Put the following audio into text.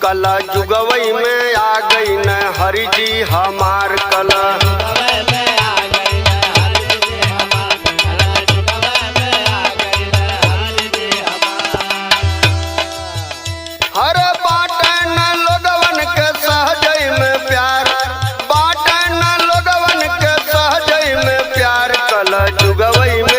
कल जुगवई में आ गई न हरि जी हमार कल। हर बाटे न लोगवन के सहजई में प्यार, बाटे न लोगवन के सहजई में प्यार, कल जुगवई में